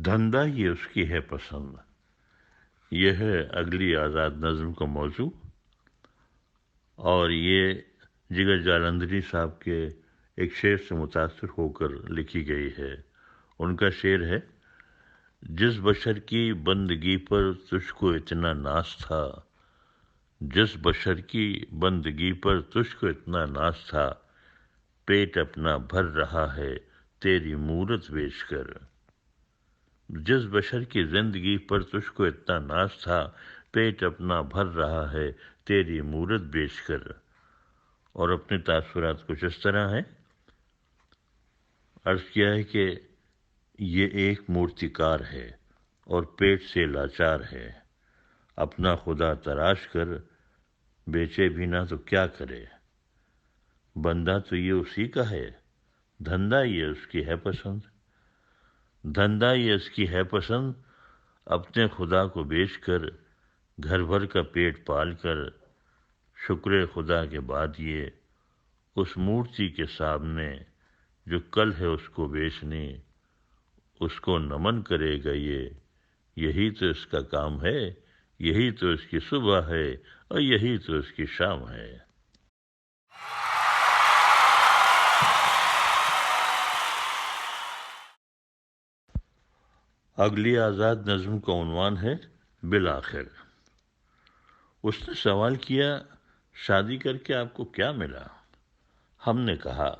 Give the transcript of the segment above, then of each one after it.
دھندا یہ اس کی ہے پسند. یہ ہے اگلی آزاد نظم کا موضوع، اور یہ جگر جالندھری صاحب کے ایک شعر سے متاثر ہو کر لکھی گئی ہے. ان کا شعر ہے: جس بشر کی بندگی پر تجھ کو اتنا ناز تھا، جس بشر کی بندگی پر تجھ کو اتنا ناز تھا، پیٹ اپنا بھر رہا ہے تیری مورت بیچ کر. جس بشر کی زندگی پر تجھ کو اتنا ناز تھا، پیٹ اپنا بھر رہا ہے تیری مورت بیچ کر. اور اپنے تاثرات کچھ اس طرح ہیں. عرض کیا ہے کہ یہ ایک مورتیکار ہے اور پیٹ سے لاچار ہے، اپنا خدا تراش کر بیچے بھی نہ تو کیا کرے. بندہ تو یہ اسی کا ہے، دھندا یہ اس کی ہے پسند. دھندا یہ اس کی ہے پسند، اپنے خدا کو بیچ کر گھر بھر کا پیٹ پال کر. شکر خدا کے بعد یہ اس مورتی کے سامنے جو کل ہے اس کو بیچنی، اس کو نمن کرے گا یہ. یہی تو اس کا کام ہے، یہی تو اس کی صبح ہے، اور یہی تو اس کی شام ہے. اگلی آزاد نظم کا عنوان ہے بالآخر. اس نے سوال کیا: شادی کر کے آپ کو کیا ملا؟ ہم نے کہا: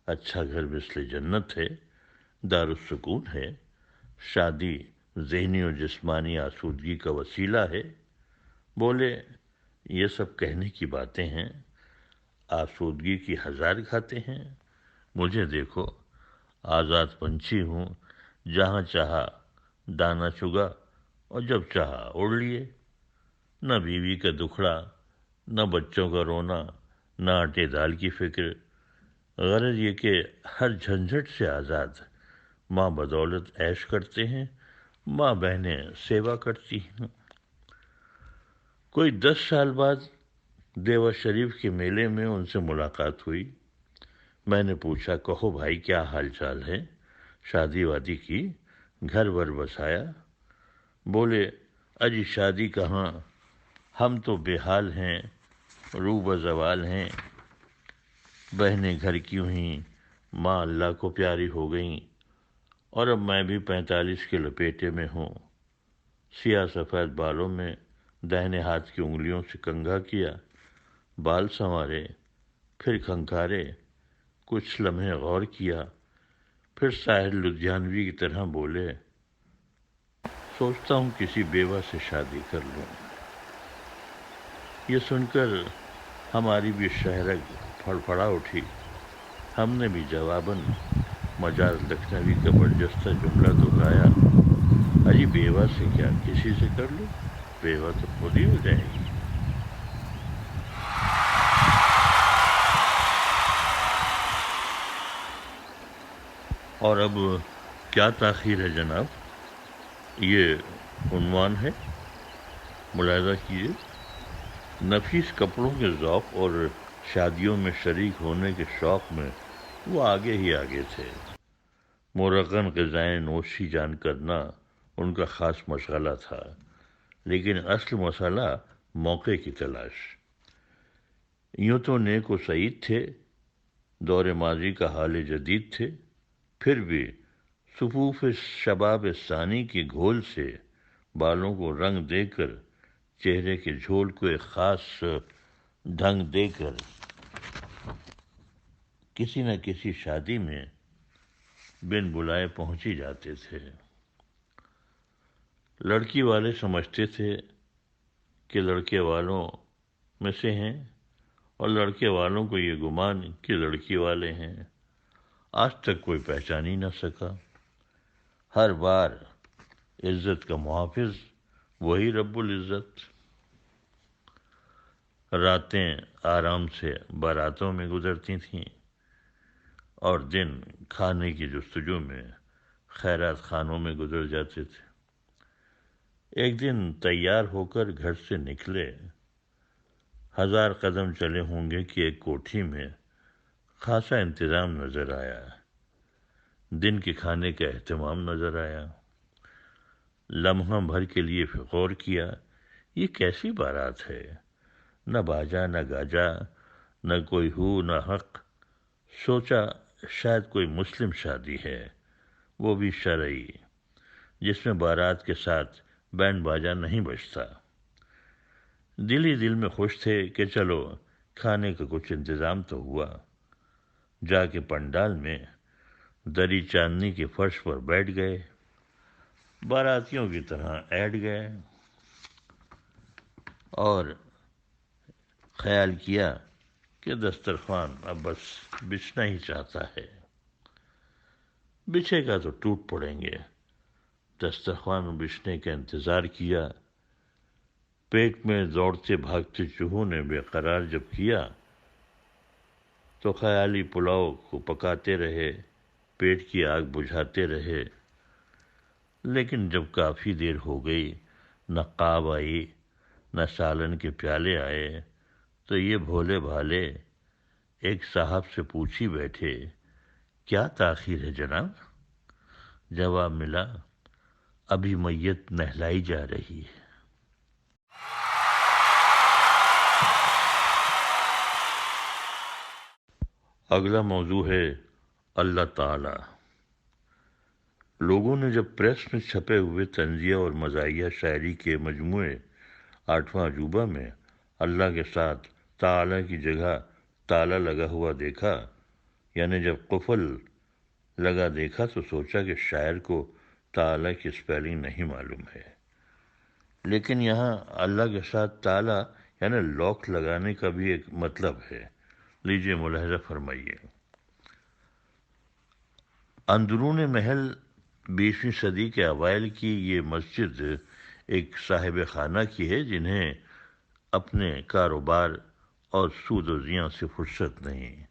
اچھا گھر مثل جنت ہے، دارالسکون ہے. شادی ذہنی و جسمانی آسودگی کا وسیلہ ہے. بولے: یہ سب کہنے کی باتیں ہیں، آسودگی کی ہزار کھاتے ہیں. مجھے دیکھو، آزاد پنچھی ہوں، جہاں چاہا دانا چگا اور جب چاہا اڑ لیے. نہ بیوی کا دکھڑا، نہ بچوں کا رونا، نہ آٹے دال کی فکر. غرض یہ کہ ہر جھنجھٹ سے آزاد. ماں بدولت عیش کرتے ہیں، ماں بہنیں سیوا کرتی ہیں. کوئی 10 سال بعد دیوا شریف کے میلے میں ان سے ملاقات ہوئی. میں نے پوچھا: کہو بھائی، کیا حال چال ہے؟ شادی وادی کی، گھر ور بسایا؟ بولے: اجی شادی کہاں، ہم تو بے حال ہیں، رو بزوال ہیں. بہنیں گھر کی ہوئیں، ماں اللہ کو پیاری ہو گئیں، اور اب میں بھی 45 کے لپیٹے میں ہوں. سیاہ سفید بالوں میں دہنے ہاتھ کی انگلیوں سے کنگھا کیا، بال سنوارے، پھر کھنکھارے. کچھ لمحے غور کیا، پھر ساحر لدھیانوی کی طرح بولے: سوچتا ہوں کسی بیوہ سے شادی کر لوں. یہ سن کر ہماری بھی شہرگ پھڑپڑا اٹھی. ہم نے بھی جواباً مجاز لکھنوی کا برجستہ جملہ دہرایا: اجی بیوہ سے کیا، کسی سے کر لو، بیوہ تو خود ہی ہو جائے گی. اور اب کیا تاخیر ہے جناب، یہ عنوان ہے، ملاحظہ کیجیے. نفیس کپڑوں کے ذوق اور شادیوں میں شریک ہونے کے شوق میں وہ آگے ہی آگے تھے. مرغن غذائیں نوشی جان کرنا ان کا خاص مشغلہ تھا، لیکن اصل مسئلہ موقع کی تلاش. یوں تو نیک و سعید تھے، دور ماضی کا حال جدید تھے، پھر بھی صفوف شباب ثانی کی گھول سے بالوں کو رنگ دے کر، چہرے کے جھول کو ایک خاص ڈھنگ دے کر کسی نہ کسی شادی میں بن بلائے پہنچ ہی جاتے تھے. لڑکی والے سمجھتے تھے کہ لڑکے والوں میں سے ہیں، اور لڑکے والوں کو یہ گمان کہ لڑکی والے ہیں. آج تک کوئی پہچان ہی نہ سکا. ہر بار عزت کا محافظ وہی رب العزت. راتیں آرام سے باراتوں میں گزرتی تھیں، اور دن کھانے کی جستجو میں خیرات خانوں میں گزر جاتے تھے. ایک دن تیار ہو کر گھر سے نکلے. 1000 قدم چلے ہوں گے کہ ایک کوٹھی میں خاصا انتظام نظر آیا. دن کے کھانے کا اہتمام نظر آیا. لمحہ بھر کے لیے غور کیا، یہ کیسی بارات ہے؟ نہ باجا نہ گاجا، نہ کوئی ہو نہ حق۔ سوچا شاید کوئی مسلم شادی ہے، وہ بھی شرعی، جس میں بارات کے ساتھ بینڈ باجا نہیں بجتا۔ دل ہی دل میں خوش تھے کہ چلو کھانے کا کچھ انتظام تو ہوا۔ جا کے پنڈال میں دری چاندنی کے فرش پر بیٹھ گئے، باراتیوں کی طرح ایڈ گئے اور خیال کیا کہ دسترخوان اب بس بچھنا ہی چاہتا ہے، بچھے گا تو ٹوٹ پڑیں گے۔ دسترخوان بچھنے کا انتظار کیا، پیٹ میں دوڑتے بھاگتے چوہوں نے بے قرار جب کیا تو خیالی پلاؤ کو پکاتے رہے، پیٹ کی آگ بجھاتے رہے، لیکن جب کافی دیر ہو گئی، نہ قاب آئی نہ سالن کے پیالے آئے، تو یہ بھولے بھالے ایک صاحب سے پوچھی بیٹھے، کیا تاخیر ہے جناب؟ جواب ملا، ابھی میت نہلائی جا رہی ہے۔ اگلا موضوع ہے اللہ تعالی۔ لوگوں نے جب پریس میں چھپے ہوئے طنزیہ اور مزاحیہ شاعری کے مجموعے آٹھواں عجوبہ میں اللہ کے ساتھ تعالی کی جگہ تالا لگا ہوا دیکھا، یعنی جب قفل لگا دیکھا، تو سوچا کہ شاعر کو تعالی کی سپیلنگ نہیں معلوم ہے، لیکن یہاں اللہ کے ساتھ تالا یعنی لاک لگانے کا بھی ایک مطلب ہے۔ لیجئے ملاحظہ فرمائیے۔ اندرون محل 20ویں صدی کے اوائل کی یہ مسجد ایک صاحب خانہ کی ہے جنہیں اپنے کاروبار اور سود و زیاں سے فرصت نہیں،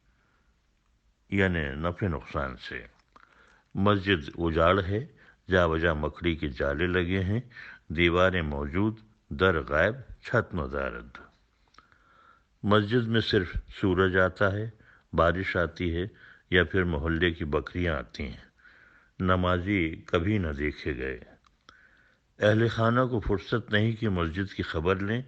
یعنی نفع نقصان سے۔ مسجد اجاڑ ہے، جا بجا مکڑی کے جالے لگے ہیں، دیواریں موجود، در غائب، چھت مدارد۔ مسجد میں صرف سورج آتا ہے، بارش آتی ہے یا پھر محلے کی بکریاں آتی ہیں، نمازی کبھی نہ دیکھے گئے۔ اہل خانہ کو فرصت نہیں کہ مسجد کی خبر لیں۔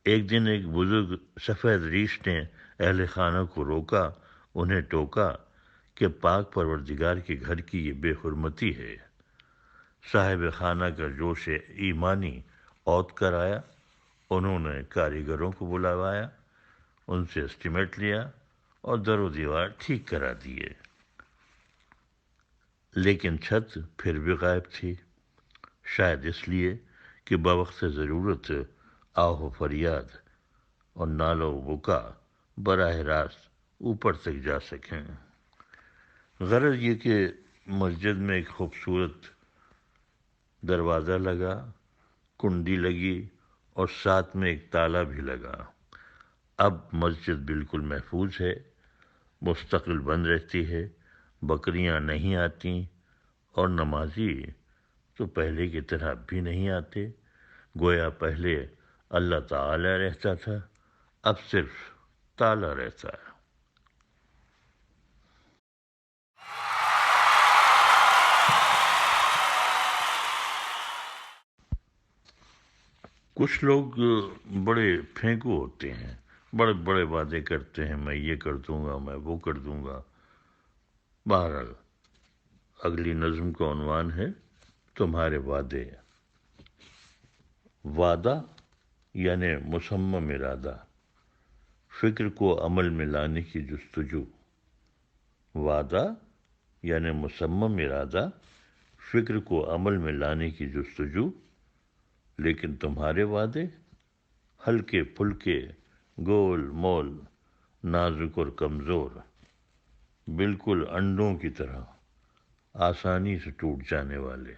ایک دن ایک بزرگ سفید ریش نے اہل خانہ کو روکا، انہیں ٹوکا کہ پاک پروردگار کے گھر کی یہ بے حرمتی ہے۔ صاحب خانہ کا جوش ایمانی اوت کر آیا، انہوں نے کاریگروں کو بلوایا، ان سے اسٹیمیٹ لیا اور در و دیوار ٹھیک کرا دیے، لیکن چھت پھر بھی غائب تھی، شاید اس لیے کہ بوقت ضرورت آہ و فریاد اور نالہ و بکا براہ راست اوپر تک جا سکیں۔ غرض یہ کہ مسجد میں ایک خوبصورت دروازہ لگا، کنڈی لگی اور ساتھ میں ایک تالا بھی لگا۔ اب مسجد بالکل محفوظ ہے، مستقل بند رہتی ہے، بکریاں نہیں آتی اور نمازی تو پہلے کی طرح بھی نہیں آتے، گویا پہلے اللہ تعالی رہتا تھا، اب صرف تالا رہتا ہے۔ کچھ لوگ بڑے پھینکو ہوتے ہیں، بڑے بڑے وعدے کرتے ہیں، میں یہ کر دوں گا، میں وہ کر دوں گا۔ بہرحال اگلی نظم کا عنوان ہے تمہارے وعدے۔ وعدہ یعنی مصمم ارادہ، فکر کو عمل میں لانے کی جستجو۔ وعدہ یعنی مصمم ارادہ، فکر کو عمل میں لانے کی جستجو، لیکن تمہارے وعدے ہلکے پھلکے، گول مول، نازک اور کمزور، بالکل انڈوں کی طرح آسانی سے ٹوٹ جانے والے۔